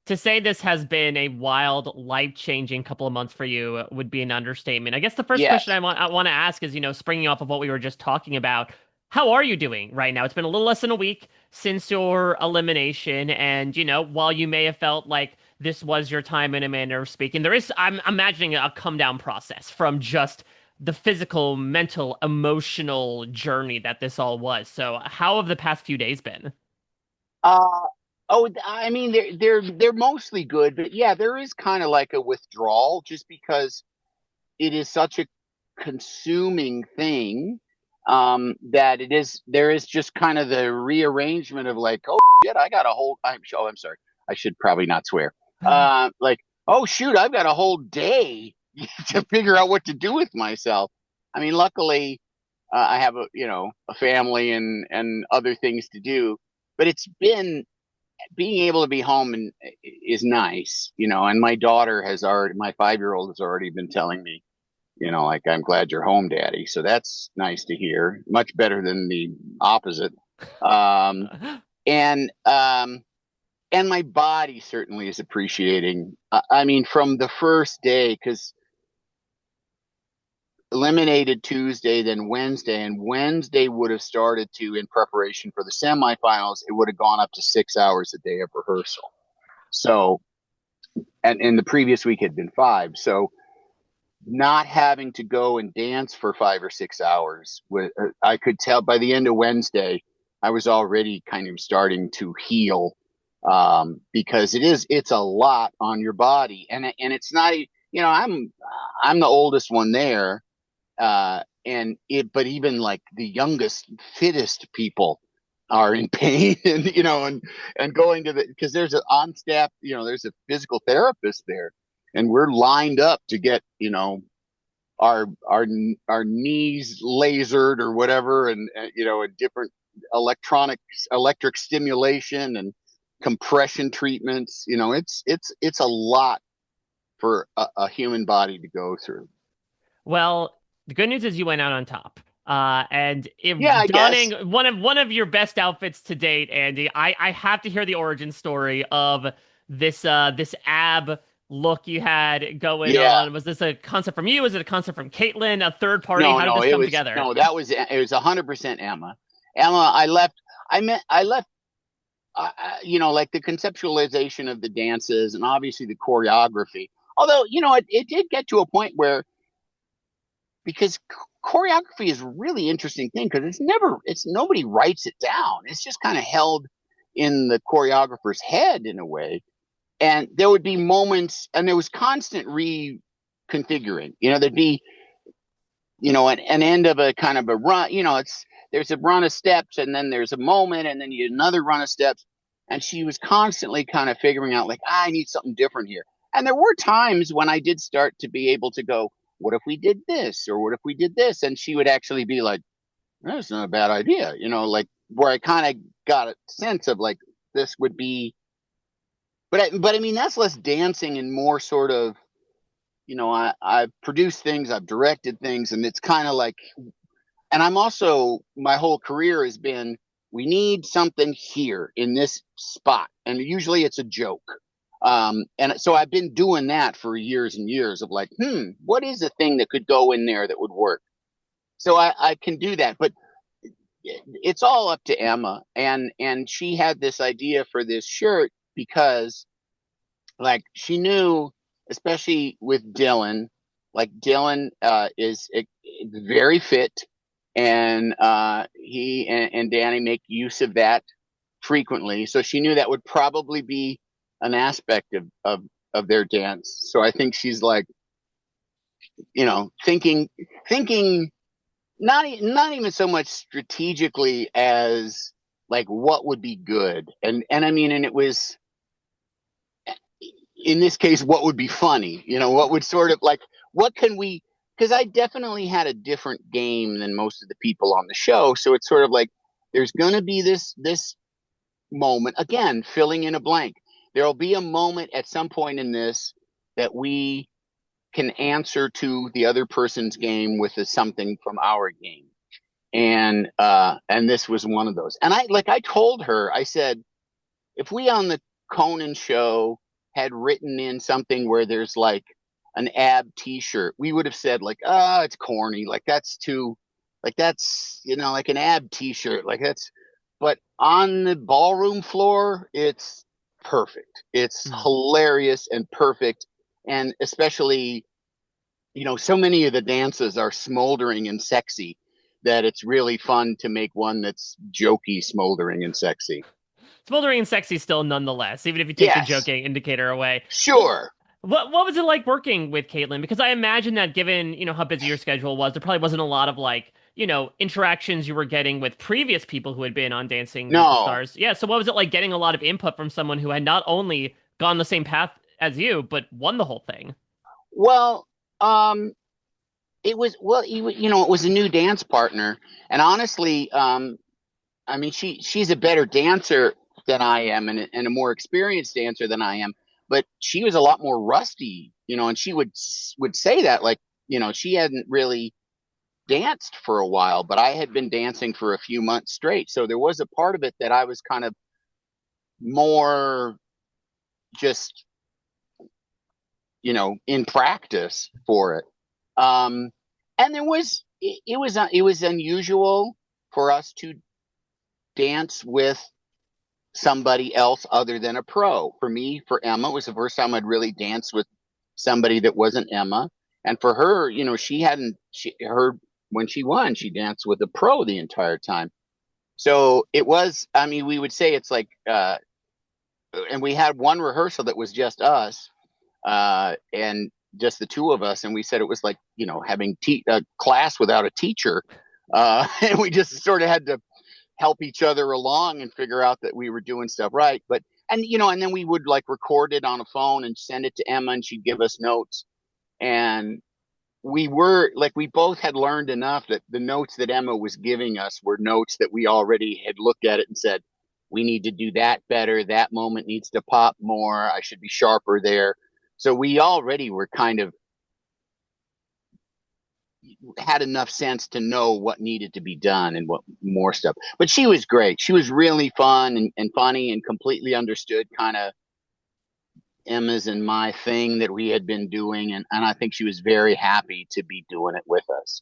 To say this has been a wild, life-changing couple of months for you would be an understatement. I guess the first question Yes. I want to ask is, springing off of what we were just talking about, how are you doing right now? It's been a little less than a week since your elimination, and while you may have felt like this was your time in a manner of speaking, I'm imagining a come down process from just the physical, mental, emotional journey that this all was. So, how have the past few days been? Uh, oh, I mean, they're mostly good, but yeah, there is kind of like a withdrawal just because it is such a consuming thing, that there is just kind of the rearrangement of like, oh shit, I got a whole. I'm sorry, I should probably not swear. Like, oh shoot, I've got a whole day to figure out what to do with myself. I mean, luckily, I have a family and other things to do, but it's been being able to be home and is nice, and my 5-year-old has already been telling me, like, I'm glad you're home, daddy. So that's nice to hear. Much better than the opposite. Um, and, um, and my body certainly is appreciating. I mean, from the first day, because eliminated Tuesday, then Wednesday, and Wednesday would have started to, in preparation for the semifinals, it would have gone up to 6 hours a day of rehearsal. So, and the previous week had been 5. So, not having to go and dance for 5 or 6 hours, I could tell by the end of Wednesday, I was already kind of starting to heal, because it's a lot on your body, and it's not, I'm the oldest one there, but even like the youngest, fittest people are in pain, and and going to because there's an on staff, there's a physical therapist there, and we're lined up to get our knees lasered or whatever, and a different electric stimulation and compression treatments. It's a lot for a human body to go through. Well, the good news is you went out on top. And if Yeah, I donning guess. one of your best outfits to date, Andy, I have to hear the origin story of this ab look you had going Yeah. on. Was this a concept from you? Was it a concept from Caitlin, a third party? No, How did no, this it come was together? no, that was it was 100% Emma. Emma, I left, like the conceptualization of the dances and obviously the choreography. Although, it did get to a point where, because choreography is a really interesting thing, because it's nobody writes it down. It's just kind of held in the choreographer's head in a way. And there would be moments, and there was constant reconfiguring. There'd be, an end of a kind of a run. There's a run of steps, and then there's a moment, and then you another run of steps. And she was constantly kind of figuring out, like, I need something different here. And there were times when I did start to be able to go, what if we did this, or what if we did this? And she would actually be like, that's not a bad idea, like, where I kind of got a sense of like, this would be. But I mean, that's less dancing and more sort of, I've produced things, I've directed things, and it's kind of like, and I'm also, my whole career has been, we need something here in this spot, and usually it's a joke. And so I've been doing that for years and years of like, what is a thing that could go in there that would work? So I can do that, but it's all up to Emma, and she had this idea for this shirt because, like, she knew, especially with Dylan, like Dylan is very fit, and he and Danny make use of that frequently. So she knew that would probably be an aspect of their dance. So I think she's like, thinking not even so much strategically as like what would be good, and I mean, and it was, in this case, what would be funny, what would sort of like, what can we, because I definitely had a different game than most of the people on the show. So it's sort of like, there's going to be this moment, again, filling in a blank. There'll be a moment at some point in this that we can answer to the other person's game with something from our game. And this was one of those. And I told her, I said, if we on the Conan show had written in something where there's like an ab t-shirt, we would have said like, oh, it's corny. Like that's too, like that's, like an ab t-shirt. Like that's, but on the ballroom floor, it's perfect. It's Hmm. hilarious and perfect. And especially, so many of the dances are smoldering and sexy that it's really fun to make one that's jokey, smoldering, and sexy. Smoldering and sexy still nonetheless, even if you take the Yes, joking indicator away. Well, sure. what was it like working with Caitlin? Because I imagine that given, how busy your schedule was, there probably wasn't a lot of like, interactions you were getting with previous people who had been on Dancing with the No. Stars. Yeah, so what was it like getting a lot of input from someone who had not only gone the same path as you, but won the whole thing? Well, um, it was well, it was a new dance partner, and honestly, I mean, she's a better dancer than I am, and a more experienced dancer than I am. But she was a lot more rusty, and she would say that like, she hadn't really danced for a while, but I had been dancing for a few months straight. So there was a part of it that I was kind of more just, in practice for it. Um, and it was unusual for us to dance with somebody else other than a pro. For me, for Emma, it was the first time I'd really danced with somebody that wasn't Emma. And for her, she hadn't when she won, she danced with a pro the entire time. So it was, I mean, we would say it's like, and we had one rehearsal that was just us, and just the two of us. And we said it was like, having a class without a teacher. And we just sort of had to help each other along and figure out that we were doing stuff right. And then we would like record it on a phone and send it to Emma and she'd give us notes. And we both had learned enough that the notes that Emma was giving us were notes that we already had looked at it and said, we need to do that better. That moment needs to pop more. I should be sharper there. So we already were kind of had enough sense to know what needed to be done and what more stuff. But she was great. She was really fun and funny and completely understood kind of Emma's and my thing that we had been doing. And I think she was very happy to be doing it with us.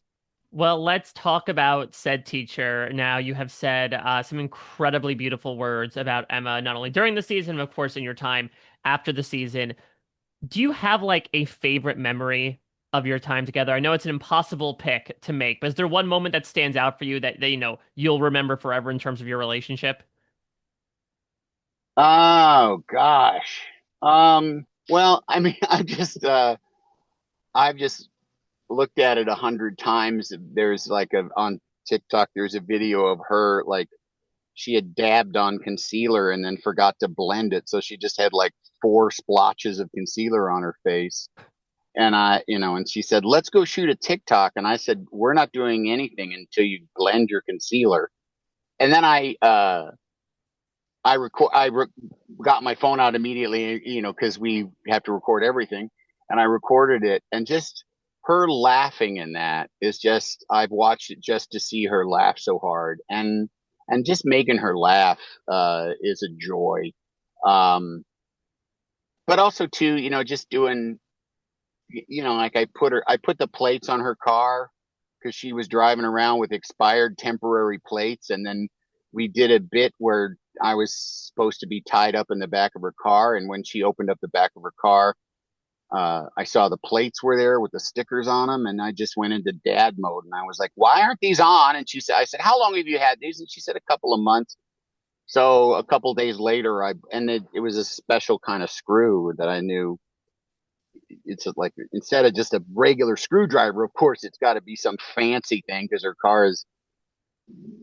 Well, let's talk about said teacher. Now, you have said some incredibly beautiful words about Emma, not only during the season, but of course in your time after the season. Do you have like a favorite memory of your time together? I know it's an impossible pick to make, but is there one moment that stands out for you that you'll remember forever in terms of your relationship? Oh gosh. Well, I mean, I've just looked at it 100 times. There's like on TikTok, there's a video of her like she had dabbed on concealer and then forgot to blend it. So she just had like four splotches of concealer on her face. And she said, let's go shoot a TikTok. And I said, we're not doing anything until you blend your concealer. And then got my phone out immediately, cause we have to record everything. And I recorded it, and just her laughing in that is just, I've watched it just to see her laugh so hard, and just making her laugh, is a joy. Um, but also too, just doing, like I put the plates on her car because she was driving around with expired temporary plates. And then we did a bit where I was supposed to be tied up in the back of her car. And when she opened up the back of her car, I saw the plates were there with the stickers on them. And I just went into dad mode. And I was like, why aren't these on? And I said, how long have you had these? And she said, a couple of months. So a couple of days later, it was a special kind of screw that I knew it's like, instead of just a regular screwdriver, of course, it's got to be some fancy thing because her car is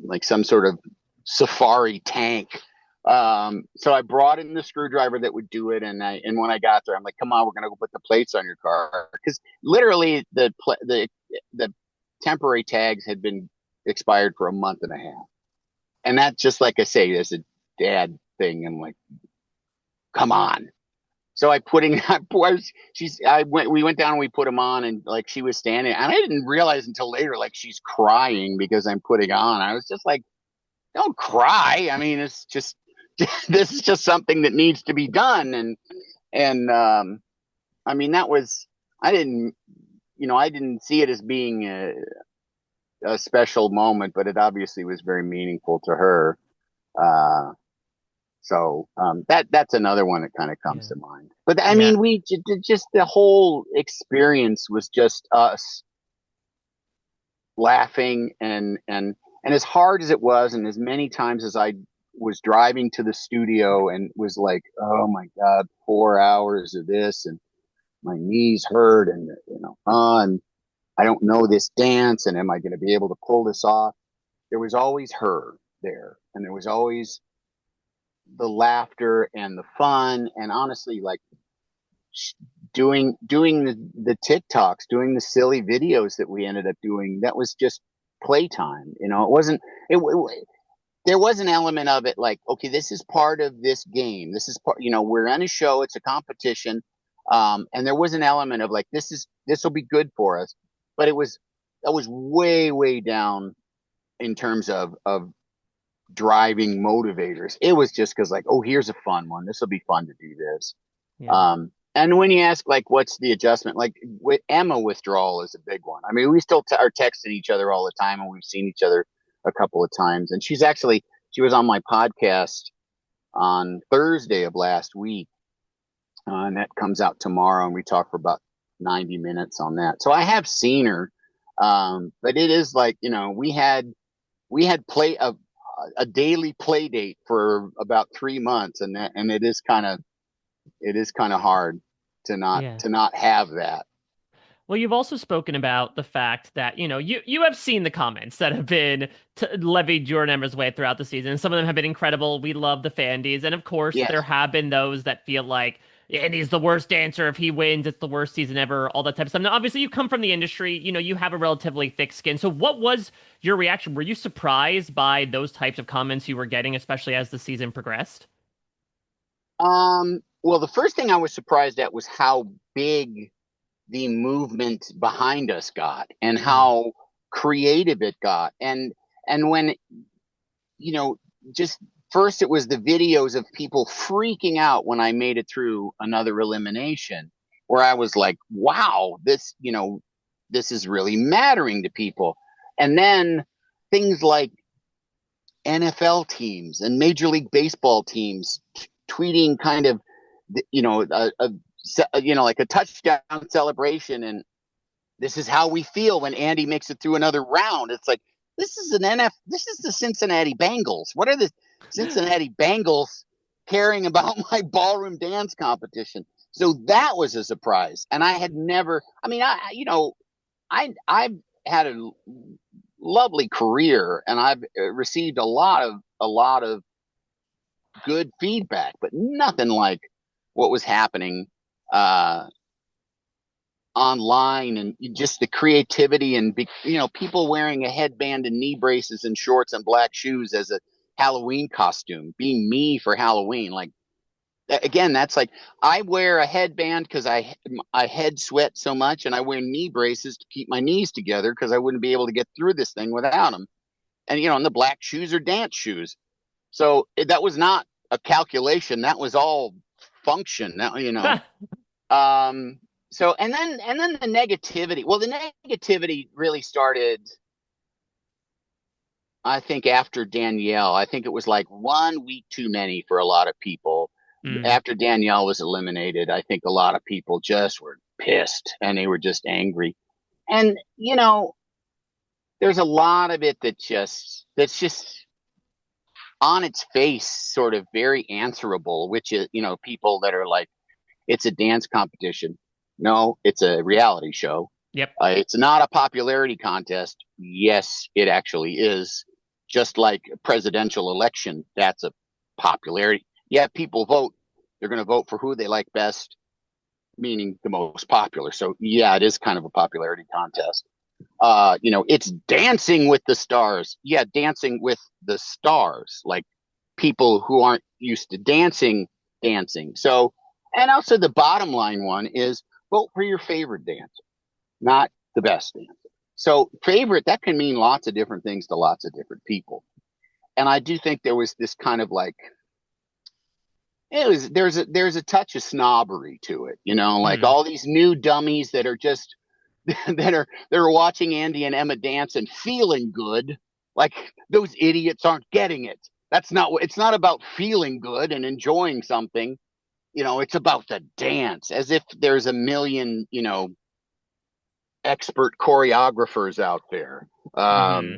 like some sort of safari tank. So I brought in the screwdriver that would do it, and when I got there, I'm like, "Come on, we're gonna go put the plates on your car," because literally the temporary tags had been expired for a month and a half, and that, just like I say, is a dad thing. I'm like, "Come on." So we went down and we put them on, and like she was standing, and I didn't realize until later, like she's crying because I'm putting on. I was just like, don't cry. I mean, it's just, this is just something that needs to be done. And I mean, that was, I didn't, I didn't see it as being a special moment, but it obviously was very meaningful to her. Uh, that's another one that kind of comes Yeah. to mind. But I Yeah. mean, just the whole experience was just us laughing and as hard as it was, and as many times as I was driving to the studio and was like, oh my God, 4 hours of this, and my knees hurt, and and I don't know this dance, and am I going to be able to pull this off? There was always her there, and there was always the laughter and the fun, and honestly, like doing the TikToks, doing the silly videos that we ended up doing. That was just playtime. It wasn't. There was an element of it like, okay, this is part of this game. This is part. We're on a show. It's a competition, and there was an element of like, this will be good for us. But that was way down in terms of driving motivators. It was just because like, oh, here's a fun one. This will be fun to do this. Yeah. And when you ask like, what's the adjustment? Like with Emma, withdrawal is a big one. I mean, we still are texting each other all the time, and we've seen each other a couple of times. And she was on my podcast on Thursday of last week, and that comes out tomorrow, and we talk for about 90 minutes on that. So I have seen her, but it is like, we had a daily play date for about 3 months, and it is kind of hard Yeah. to not have that. Well, you've also spoken about the fact that, you have seen the comments that have been levied your Emma's way throughout the season. Some of them have been incredible. We love the fandies. And of course, there Yes. have been those that feel like Andy's the worst dancer. If he wins, it's the worst season ever, all that type of stuff. Now, obviously, you come from the industry, you have a relatively thick skin. So what was your reaction? Were you surprised by those types of comments you were getting, especially as the season progressed? Well, the first thing I was surprised at was how big the movement behind us got, and Mm, how creative it got. And when, you know, just first it was the videos of people freaking out when I made it through another elimination, where I was like, wow, this is really mattering to people. And then things like NFL teams and Major League Baseball teams tweeting kind of, like a touchdown celebration, and this is how we feel when Andy makes it through another round. It's like, this is the Cincinnati Bengals. What are the Cincinnati Bengals caring about my ballroom dance competition? So that was a surprise, and I had never. I mean, I've had a lovely career, and I've received a lot of good feedback, but nothing like what was happening uh, online, and just the creativity, and people wearing a headband and knee braces and shorts and black shoes as a Halloween costume, being me for Halloween. Like, again, that's like, I wear a headband because I head sweat so much, and I wear knee braces to keep my knees together because I wouldn't be able to get through this thing without them. And the black shoes are dance shoes. So that was not a calculation. That was all function. Now. Um, and then the negativity. Well, the negativity really started, I think, after Danielle. I think it was like 1 week too many for a lot of people. mm, After Danielle was eliminated, I think a lot of people just were pissed, and they were just angry. And there's a lot of it that's just on its face sort of very answerable, which is, people that are like, it's a dance competition. No, it's a reality show. yep. It's not a popularity contest. Yes, it actually is. Just like a presidential election, that's a popularity. Yeah, people vote. They're going to vote for who they like best, meaning the most popular. So yeah, it is kind of a popularity contest. It's dancing with the stars. Yeah, dancing with the stars, like people who aren't used to dancing. So, and also the bottom line one is, vote for your favorite dancer, not the best dancer. So favorite, that can mean lots of different things to lots of different people. And I do think there was this kind of like, there's a touch of snobbery to it, like Hmm. all these new dummies that are just that are watching Andy and Emma dance and feeling good. Like those idiots aren't getting it. That's not what it's not about feeling good and enjoying something. It's about the dance, as if there's a million, expert choreographers out there. Um, Hmm.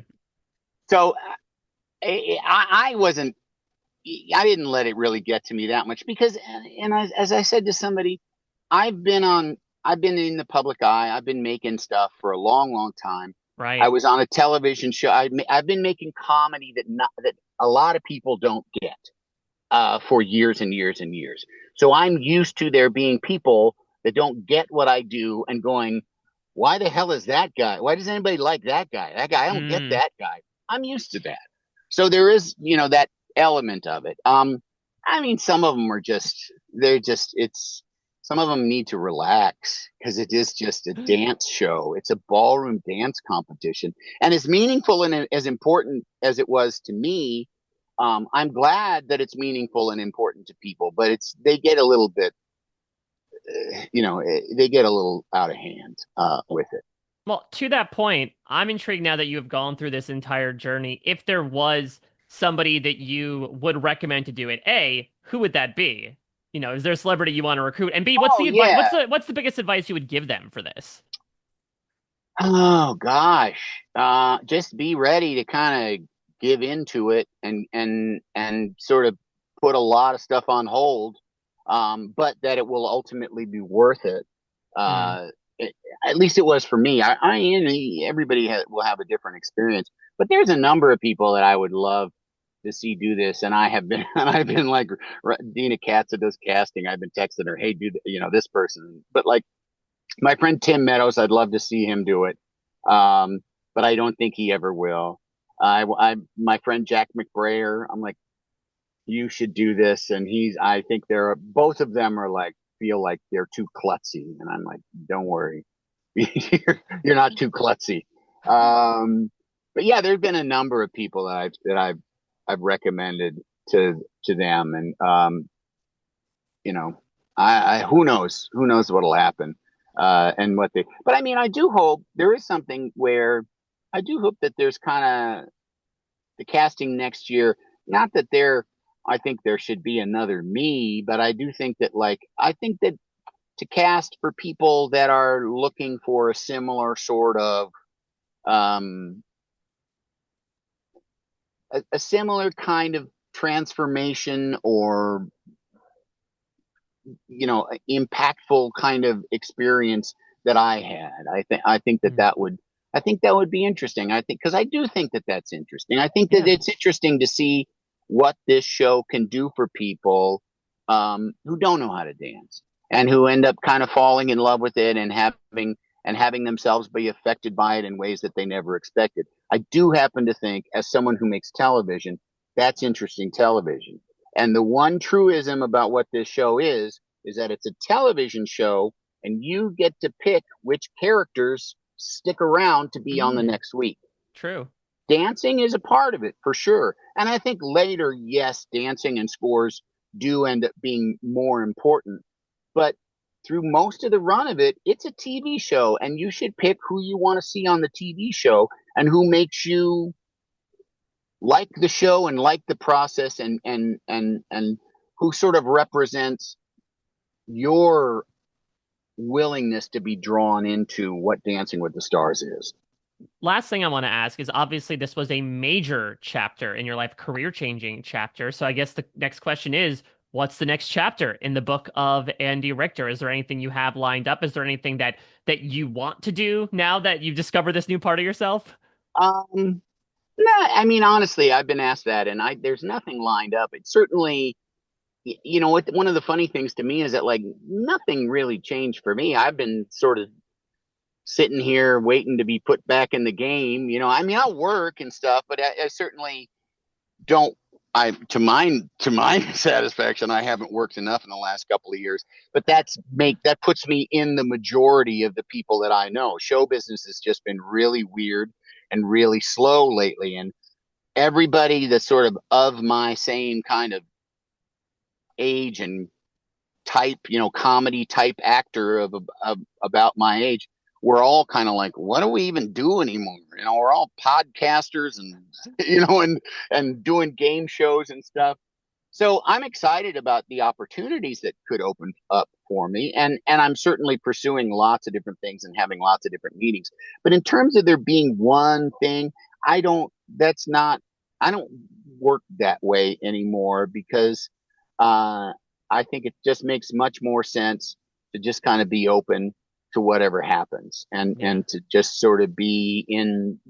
so I wasn't, I didn't let it really get to me that much because, and as I said to somebody, I've been on, I've been in the public eye. I've been making stuff for a long, long time. I Right. was on a television show. I've been making comedy that a lot of people don't get for years and years and years. So I'm used to there being people that don't get what I do and going, why the hell is that guy? Why does anybody like that guy? That guy, I don't get Mm. that guy. I'm used to that. So there is, that element of it. I mean, some of them are just, some of them need to relax because it is just a dance show. It's a ballroom dance competition. And as meaningful and as important as it was to me, I'm glad that it's meaningful and important to people, but they get a little bit, they get a little out of hand with it. Well, to that point, I'm intrigued now that you have gone through this entire journey. If there was somebody that you would recommend to do it, A, who would that be? Is there a celebrity you want to recruit? And B, what's Oh the advice? yeah. What's the biggest advice you would give them for this? Oh gosh. Just be ready to kind of give into it and sort of put a lot of stuff on hold, but that it will ultimately be worth it. Hmm. Uh, it at least it was for me. Everybody will have a different experience, but there's a number of people that I would love to see do this, and I have been, and I've been like Dina Katz that does casting. I've been texting her, hey, dude, this person, but like my friend Tim Meadows, I'd love to see him do it, um, but I don't think he ever will. My friend Jack McBrayer, I'm like, you should do this, and I think both of them are like, feel like they're too klutzy, and I'm like, don't worry, you're not too klutzy. Um, but yeah, there's been a number of people I've recommended to them, and you know, I who knows what'll happen, and but I mean, I do hope there is something where I do hope that there's kind of the casting next year. Not that I think there should be another me, but I do think that I think that to cast for people that are looking for a similar sort of, um, a similar kind of transformation or impactful kind of experience that I had. I think that Hmm. that would be interesting. I think because I do think that that's interesting. I think that Yeah. it's interesting to see what this show can do for people who don't know how to dance and who end up kind of falling in love with it and having themselves be affected by it in ways that they never expected. I do happen to think, as someone who makes television, that's interesting television. And the one truism about what this show is that it's a television show and you get to pick which characters stick around to be on the Mm. next week. True. Dancing is a part of it for sure. And I think later, yes, dancing and scores do end up being more important. But through most of the run of it, it's a TV show and you should pick who you want to see on the TV show and who makes you like the show and like the process and who sort of represents your willingness to be drawn into what Dancing with the Stars is. Last thing I want to ask is obviously this was a major chapter in your life, career-changing chapter. So I guess the next question is, what's the next chapter in the book of Andy Richter? Is there anything you have lined up? Is there anything that you want to do now that you've discovered this new part of yourself? Um, no, I mean honestly, I've been asked that, and there's nothing lined up. It's certainly, what one of the funny things to me is that nothing really changed for me. I've been sort of sitting here waiting to be put back in the game. I mean, I'll work and stuff, but I certainly don't. To my satisfaction, I haven't worked enough in the last couple of years. But that puts me in the majority of the people that I know. Show business has just been really weird and really slow lately, and everybody that's sort of my same kind of age and type, comedy type actor of about my age, we're all kind of like, what do we even do anymore? We're all podcasters and and doing game shows and stuff. So I'm excited about the opportunities that could open up for me, and I'm certainly pursuing lots of different things and having lots of different meetings. But in terms of there being one thing, I don't. That's not. I don't work that way anymore because uh, I think it just makes much more sense to just kind of be open to whatever happens Yeah. and to just sort of be in,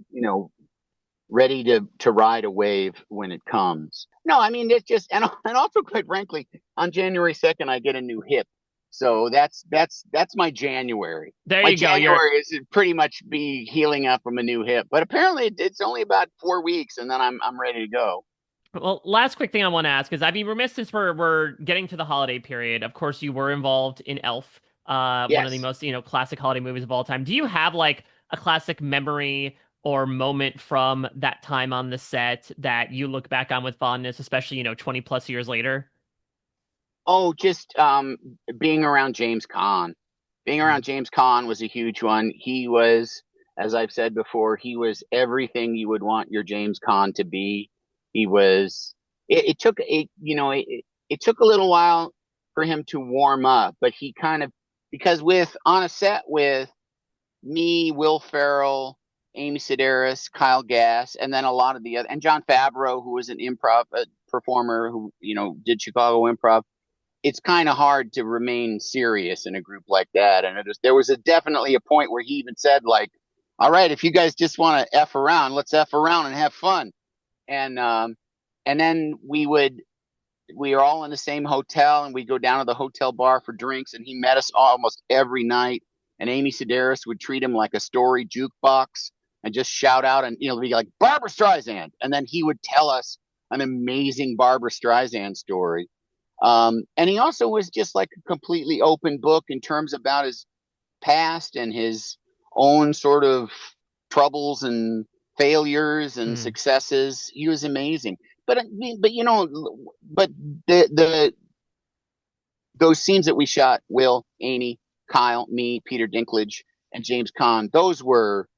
ready to ride a wave when it comes. No, I mean it's just and also quite frankly, on January 2nd I get a new hip. So that's my January. There My you go. You're January is to pretty much be healing up from a new hip. But apparently it's only about 4 weeks and then I'm ready to go. Well, last quick thing I want to ask is I'd be remiss since we're getting to the holiday period. Of course, you were involved in Elf, one of the Yes. most, classic holiday movies of all time. Do you have like a classic memory or moment from that time on the set that you look back on with fondness, especially, 20 plus years later? Oh, just being around James Caan. Being Mm. around James Caan was a huge one. He was, as I've said before, he was everything you would want your James Caan to be. He was. It took it took a little while for him to warm up, but he kind of because with on a set with me, Will Ferrell, Amy Sedaris, Kyle Gass, and then a lot of the other and John Favreau, who was an improv performer who did Chicago Improv. It's kind of hard to remain serious in a group like that. And there was definitely a point where he even said like, all right, if you guys just want to F around, let's F around and have fun. And, and then we were all in the same hotel and we'd go down to the hotel bar for drinks and he met us almost every night. And Amy Sedaris would treat him like a story jukebox and just shout out and, be like Barbara Streisand. And then he would tell us an amazing Barbara Streisand story. And he also was just like a completely open book in terms about his past and his own sort of troubles and failures and Mm. successes. He was amazing. But I mean, but the those scenes that we shot, Will, Amy, Kyle, me, Peter Dinklage, and James Caan, those were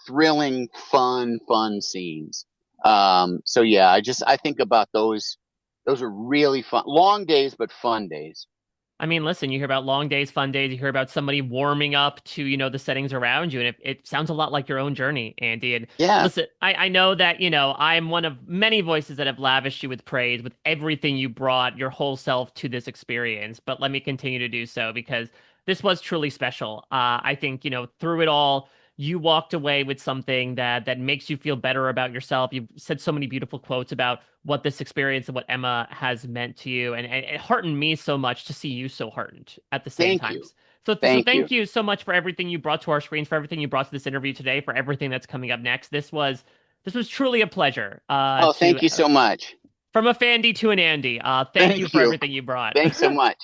thrilling, fun scenes. So yeah, I think about those. Those were really fun, long days, but fun days. I mean, listen, you hear about long days, fun days, you hear about somebody warming up to, the settings around you, and it sounds a lot like your own journey, Andy. And Yeah, listen, I know that, I'm one of many voices that have lavished you with praise with everything you brought your whole self to this experience, but let me continue to do so because this was truly special. I think, through it all, you walked away with something that makes you feel better about yourself. You've said so many beautiful quotes about what this experience and what Emma has meant to you, and it heartened me so much to see you so heartened at the same thank you, times. So thank you. thank you so much for everything you brought to our screens, for everything you brought to this interview today, for everything that's coming up next. This was truly a pleasure. Oh, To thank you so much. From a Fandy to an Andy. Thank you Thank for you. everything you brought. Thanks so much.